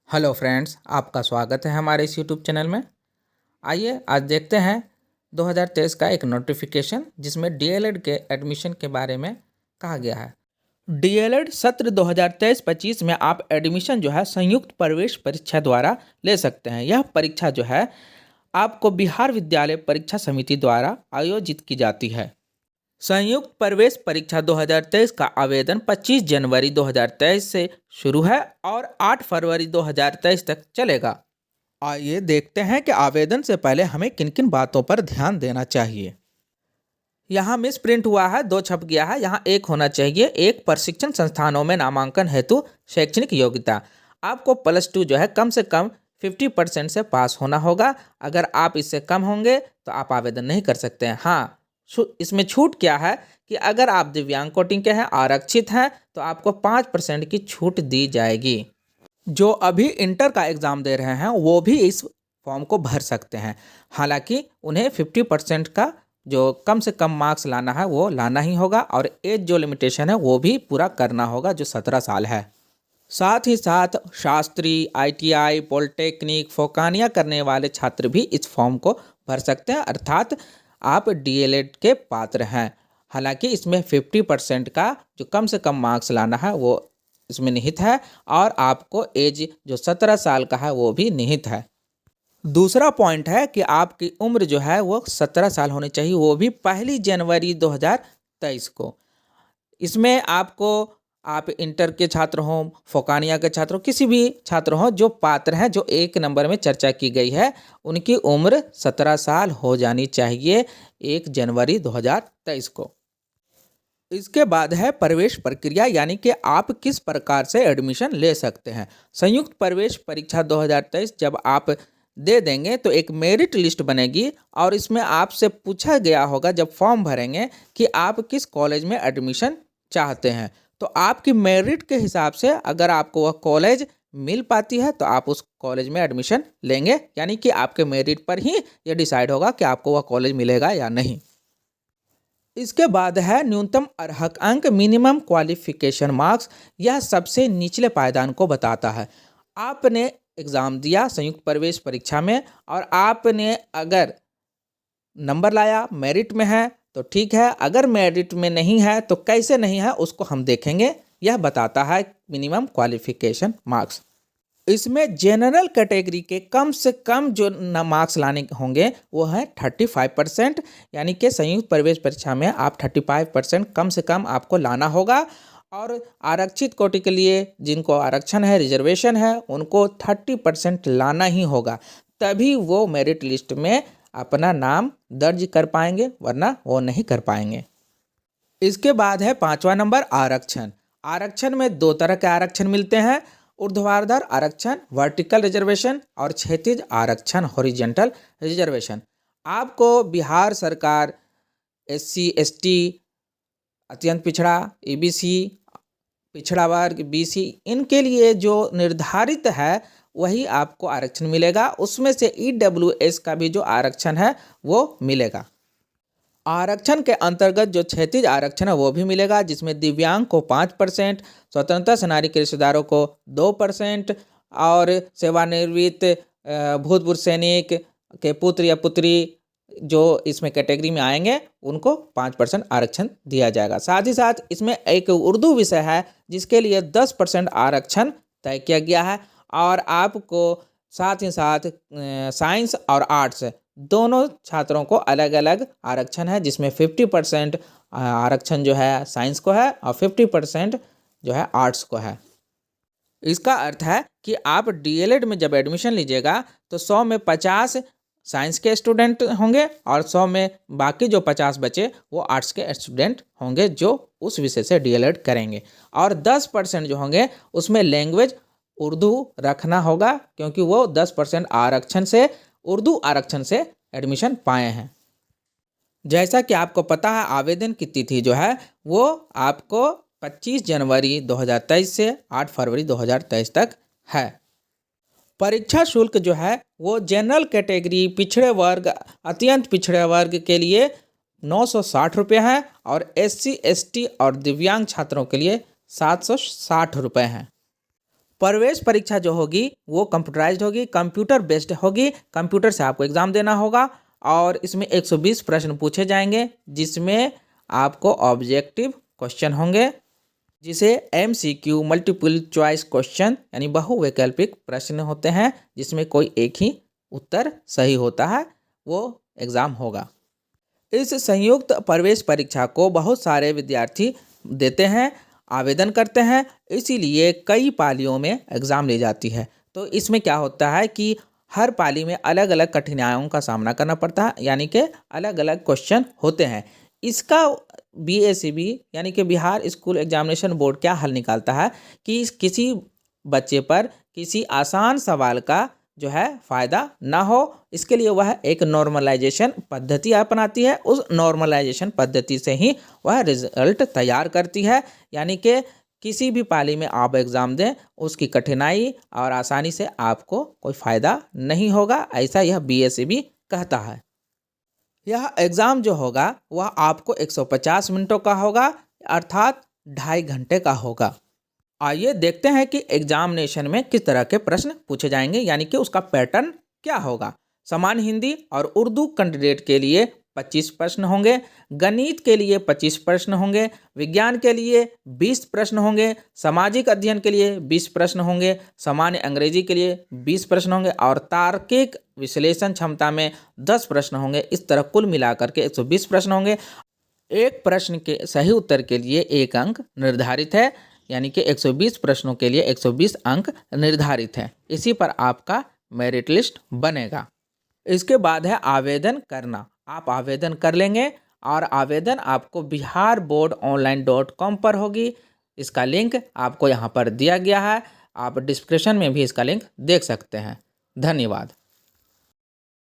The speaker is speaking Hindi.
हेलो फ्रेंड्स, आपका स्वागत है हमारे इस यूट्यूब चैनल में। आइए आज देखते हैं 2023 का एक नोटिफिकेशन जिसमें डीएलएड के एडमिशन के बारे में कहा गया है। डीएलएड सत्र 2023-25 में आप एडमिशन जो है संयुक्त प्रवेश परीक्षा द्वारा ले सकते हैं। यह परीक्षा जो है आपको बिहार विद्यालय परीक्षा समिति द्वारा आयोजित की जाती है। संयुक्त प्रवेश परीक्षा 2023 का आवेदन 25 जनवरी 2023 से शुरू है और 8 फरवरी 2023 तक चलेगा। आइए देखते हैं कि आवेदन से पहले हमें किन किन बातों पर ध्यान देना चाहिए। यहाँ मिस प्रिंट हुआ है, 2 छप गया है, यहाँ 1 होना चाहिए। 1 प्रशिक्षण संस्थानों में नामांकन हेतु शैक्षणिक योग्यता। आपको +2 जो है कम से कम 50% से पास होना होगा। अगर आप इससे कम होंगे तो आप आवेदन नहीं कर सकते हैं। हाँ, इसमें छूट क्या है कि अगर आप दिव्यांग कोटि के हैं, आरक्षित हैं, तो आपको 5% की छूट दी जाएगी। जो अभी इंटर का एग्ज़ाम दे रहे हैं वो भी इस फॉर्म को भर सकते हैं। हालांकि उन्हें 50% का जो कम से कम मार्क्स लाना है वो लाना ही होगा और एज जो लिमिटेशन है वो भी पूरा करना होगा, जो 17 साल है। साथ ही साथ शास्त्री, ITI, पॉलिटेक्निक, फोकानिया करने वाले छात्र भी इस फॉर्म को भर सकते हैं, अर्थात आप डीएलएड के पात्र हैं। हालांकि इसमें 50% का जो कम से कम मार्क्स लाना है वो इसमें निहित है और आपको एज जो 17 साल का है वो भी निहित है। दूसरा पॉइंट है कि आपकी उम्र जो है वो 17 साल होनी चाहिए, वो भी 1 जनवरी 2023 को। इसमें आपको आप इंटर के छात्र हों, फोकानिया के छात्र हों, किसी भी छात्र हों जो पात्र हैं, जो 1 नंबर में चर्चा की गई है, उनकी उम्र 17 साल हो जानी चाहिए 1 जनवरी 2023 को। इसके बाद है प्रवेश प्रक्रिया, यानी कि आप किस प्रकार से एडमिशन ले सकते हैं। संयुक्त प्रवेश परीक्षा 2023 जब आप दे देंगे तो एक मेरिट लिस्ट बनेगी और इसमें आपसे पूछा गया होगा जब फॉर्म भरेंगे कि आप किस कॉलेज में एडमिशन चाहते हैं। तो आपकी मेरिट के हिसाब से अगर आपको वह कॉलेज मिल पाती है तो आप उस कॉलेज में एडमिशन लेंगे, यानी कि आपके मेरिट पर ही ये डिसाइड होगा कि आपको वह कॉलेज मिलेगा या नहीं। इसके बाद है न्यूनतम अर्हक अंक, मिनिमम क्वालिफिकेशन मार्क्स। यह सबसे निचले पायदान को बताता है। आपने एग्ज़ाम दिया संयुक्त प्रवेश परीक्षा में और आपने अगर नंबर लाया, मेरिट में है तो ठीक है, अगर मेरिट में नहीं है तो कैसे नहीं है उसको हम देखेंगे। यह बताता है मिनिमम क्वालिफिकेशन मार्क्स। इसमें जनरल कैटेगरी के कम से कम जो मार्क्स लाने होंगे वो है 35%, यानी कि संयुक्त प्रवेश परीक्षा में आप 35% कम से कम आपको लाना होगा। और आरक्षित कोटि के लिए जिनको आरक्षण है, रिजर्वेशन है, उनको 30% लाना ही होगा, तभी वो मेरिट लिस्ट में अपना नाम दर्ज कर पाएंगे, वरना वो नहीं कर पाएंगे। इसके बाद है 5वां नंबर आरक्षण। आरक्षण में 2 तरह के आरक्षण मिलते हैं, ऊर्ध्वाधर आरक्षण वर्टिकल रिजर्वेशन और क्षैतिज आरक्षण हॉरिजॉन्टल रिजर्वेशन। आपको बिहार सरकार SC ST, अत्यंत पिछड़ा, EBC, पिछड़ा वर्ग, BC, इनके लिए जो निर्धारित है वही आपको आरक्षण मिलेगा। उसमें से EWS का भी जो आरक्षण है वो मिलेगा। आरक्षण के अंतर्गत जो क्षैतिज आरक्षण है वो भी मिलेगा, जिसमें दिव्यांग को 5%, स्वतंत्रता सेनानी के रिश्तेदारों को 2% और सेवानिवृत्त भूतपूर्व सैनिक के पुत्र या पुत्री जो इसमें कैटेगरी में आएंगे उनको 5% आरक्षण दिया जाएगा। साथ ही साथ इसमें एक उर्दू विषय है जिसके लिए 10% आरक्षण तय किया गया है और आपको साथ ही साथ साइंस और आर्ट्स दोनों छात्रों को अलग अलग आरक्षण है, जिसमें 50% आरक्षण जो है साइंस को है और 50% जो है आर्ट्स को है। इसका अर्थ है कि आप डीएलएड में जब एडमिशन लीजिएगा तो 100 में 50 साइंस के स्टूडेंट होंगे और 100 में बाकी जो 50 बचे वो आर्ट्स के स्टूडेंट होंगे जो उस विषय से डीएलएड करेंगे। और 10% जो होंगे उसमें लैंग्वेज उर्दू रखना होगा, क्योंकि वो 10% आरक्षण से उर्दू आरक्षण से एडमिशन पाए हैं। जैसा कि आपको पता है आवेदन की तिथि जो है वो आपको 25 जनवरी 2023 से 8 फरवरी 2023 तक है। परीक्षा शुल्क जो है वो जनरल कैटेगरी, पिछड़े वर्ग, अत्यंत पिछड़े वर्ग के लिए 960 रुपये है और SC ST और दिव्यांग छात्रों के लिए 760 रुपये हैं। प्रवेश परीक्षा जो होगी वो कंप्यूटराइज्ड होगी, कंप्यूटर बेस्ड होगी, कंप्यूटर से आपको एग्ज़ाम देना होगा और इसमें 120 प्रश्न पूछे जाएंगे जिसमें आपको ऑब्जेक्टिव क्वेश्चन होंगे जिसे MCQ मल्टीपल चॉइस क्वेश्चन यानी बहुवैकल्पिक प्रश्न होते हैं जिसमें कोई एक ही उत्तर सही होता है, वो एग्ज़ाम होगा। इस संयुक्त प्रवेश परीक्षा को बहुत सारे विद्यार्थी देते हैं, आवेदन करते हैं, इसीलिए कई पालियों में एग्ज़ाम ली जाती है। तो इसमें क्या होता है कि हर पाली में अलग अलग कठिनाइयों का सामना करना पड़ता है, यानी कि अलग अलग क्वेश्चन होते हैं। इसका BSEB यानी कि बिहार स्कूल एग्जामिनेशन बोर्ड क्या हल निकालता है कि किसी बच्चे पर किसी आसान सवाल का जो है फ़ायदा ना हो, इसके लिए वह एक नॉर्मलाइजेशन पद्धति अपनाती है। उस नॉर्मलाइजेशन पद्धति से ही वह रिजल्ट तैयार करती है, यानी कि किसी भी पाली में आप एग्ज़ाम दें उसकी कठिनाई और आसानी से आपको कोई फ़ायदा नहीं होगा, ऐसा यह BSEB कहता है। यह एग्ज़ाम जो होगा वह आपको 150 मिनटों का होगा, अर्थात 2.5 घंटे का होगा। आइए देखते हैं कि एग्जामिनेशन में किस तरह के प्रश्न पूछे जाएंगे, यानी कि उसका पैटर्न क्या होगा। सामान्य हिंदी और उर्दू कैंडिडेट के लिए 25 प्रश्न होंगे, गणित के लिए 25 प्रश्न होंगे, विज्ञान के लिए 20 प्रश्न होंगे, सामाजिक अध्ययन के लिए 20 प्रश्न होंगे, सामान्य अंग्रेजी के लिए 20 प्रश्न होंगे और तार्किक विश्लेषण क्षमता में 10 प्रश्न होंगे। इस तरह कुल मिलाकर के 120 प्रश्न होंगे। एक प्रश्न के सही उत्तर के लिए 1 अंक निर्धारित है, यानी कि 120 प्रश्नों के लिए 120 अंक निर्धारित हैं। इसी पर आपका मेरिट लिस्ट बनेगा। इसके बाद है आवेदन करना। आप आवेदन कर लेंगे और आवेदन आपको biharboardonline.com पर होगी। इसका लिंक आपको यहाँ पर दिया गया है, आप डिस्क्रिप्शन में भी इसका लिंक देख सकते हैं। धन्यवाद।